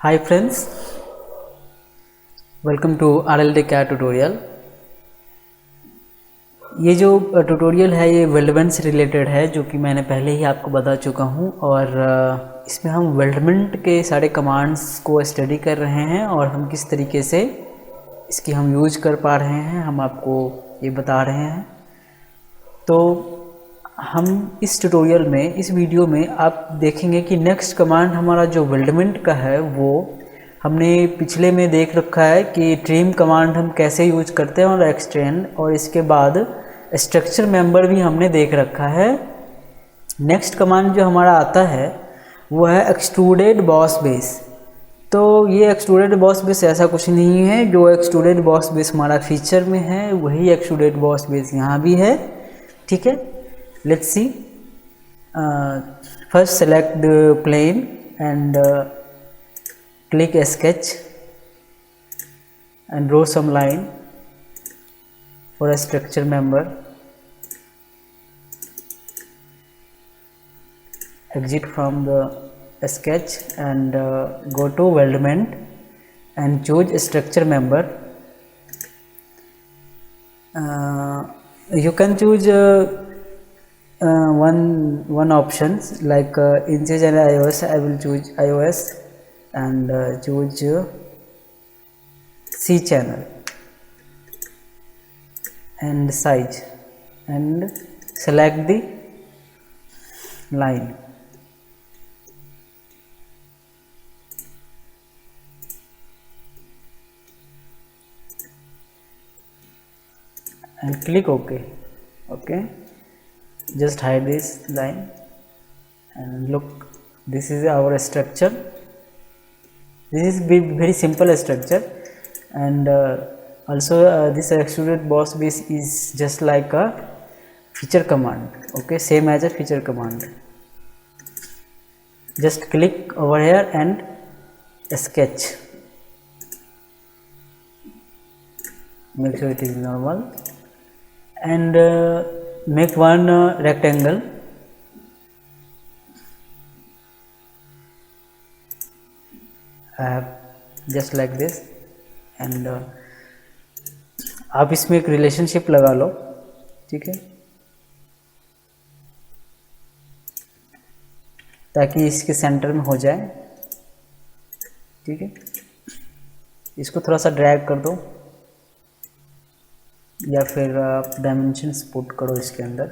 Hi friends, welcome to RLD CAD tutorial. ये जो tutorial है ये वेल्डमेंट से रिलेटेड है, जो कि मैंने पहले ही आपको बता चुका हूँ। और इसमें हम वेल्डमेंट के सारे कमांड्स को स्टडी कर रहे हैं और हम किस तरीके से इसकी हम यूज कर पा रहे हैं, हम आपको ये बता रहे हैं। तो हम इस ट्यूटोरियल में, इस वीडियो में आप देखेंगे कि नेक्स्ट कमांड हमारा जो वेल्डमेंट का है वो हमने पिछले में देख रखा है कि ट्रिम कमांड हम कैसे यूज करते हैं और एक्सटेंड, और इसके बाद स्ट्रक्चर मेंबर भी हमने देख रखा है। नेक्स्ट कमांड जो हमारा आता है वो है एक्सट्रूडेड बॉस बेस। तो ये एक्सट्रूडेड बॉस बेस ऐसा कुछ नहीं है, जो एक्सट्रूडेड बॉस बेस हमारा फीचर में है वही एक्सट्रूडेड बॉस बेस यहाँ भी है। ठीक है, let's see. First select the plane and click sketch and draw some line for a structure member. Exit from the sketch and go to weldment and choose structure member. You can choose one options like inches and iOS. I will choose iOS and choose C channel and size and select the line. And click OK. Okay, just hide this line and look, this is our structure. This is very simple structure, and also this extruded boss base is just like a feature command. Okay, same as a feature command. Just click over here and sketch. Make sure it is normal and make one rectangle. Just like this, and आप इसमें एक relationship लगा लो। ठीक है, ताकि इसके centre में हो जाए। ठीक है, इसको थोड़ा सा ड्रैग कर दो या फिर आप डायमेंशंस पुट करो इसके अंदर।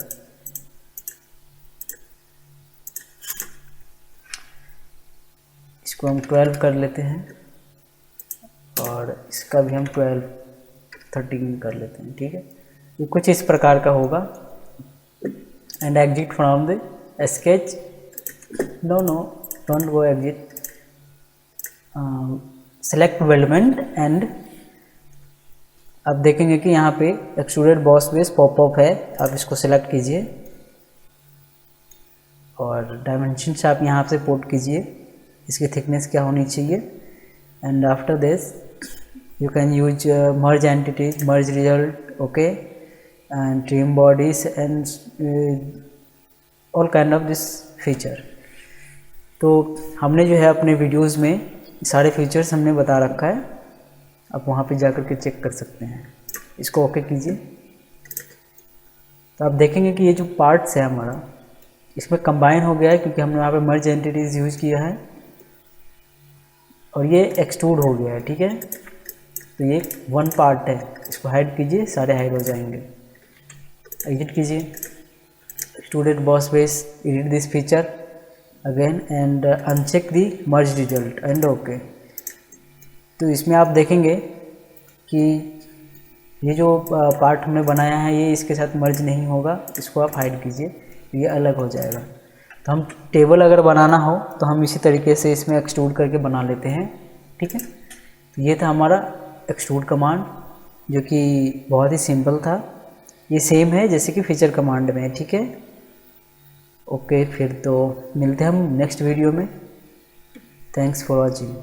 इसको हम 12 कर लेते हैं और इसका भी हम 13 कर लेते हैं। ठीक है, ये कुछ इस प्रकार का होगा। And exit from the sketch. No don't go exit. Select weldment and आप देखेंगे कि यहाँ पे एक्सट्रूडेड बॉस बेस पॉपअप है। आप इसको सिलेक्ट कीजिए और डायमेंशंस आप यहाँ से पुट कीजिए, इसकी थिकनेस क्या होनी चाहिए। And after this you can use merge entities, merge result, okay, and trim bodies and all kind of this feature. तो हमने जो है अपने वीडियोज़ में सारे फीचर्स हमने बता रखा है, आप वहाँ पे जाकर के चेक कर सकते हैं। इसको ओके कीजिए तो आप देखेंगे कि ये जो पार्ट्स है हमारा इसमें कंबाइन हो गया है, क्योंकि हमने यहाँ पे मर्ज एंटिटीज़ यूज़ किया है और ये एक्सट्रूड हो गया है। ठीक है, तो ये वन पार्ट है। इसको हाइड कीजिए, सारे हाइड हो जाएंगे। एडिट कीजिए, extruded boss base, edit this feature again and uncheck the merge result and okay. तो इसमें आप देखेंगे कि ये जो पार्ट हमने बनाया है ये इसके साथ मर्ज नहीं होगा। इसको आप हाइड कीजिए, ये अलग हो जाएगा। तो हम टेबल अगर बनाना हो तो हम इसी तरीके से इसमें एक्सट्रूड करके बना लेते हैं। ठीक है, तो ये था हमारा एक्सट्रूड कमांड, जो कि बहुत ही सिंपल था। ये सेम है जैसे कि फीचर कमांड में। ठीक है, ओके, फिर तो मिलते हैं हम नेक्स्ट वीडियो में। Thanks for watching.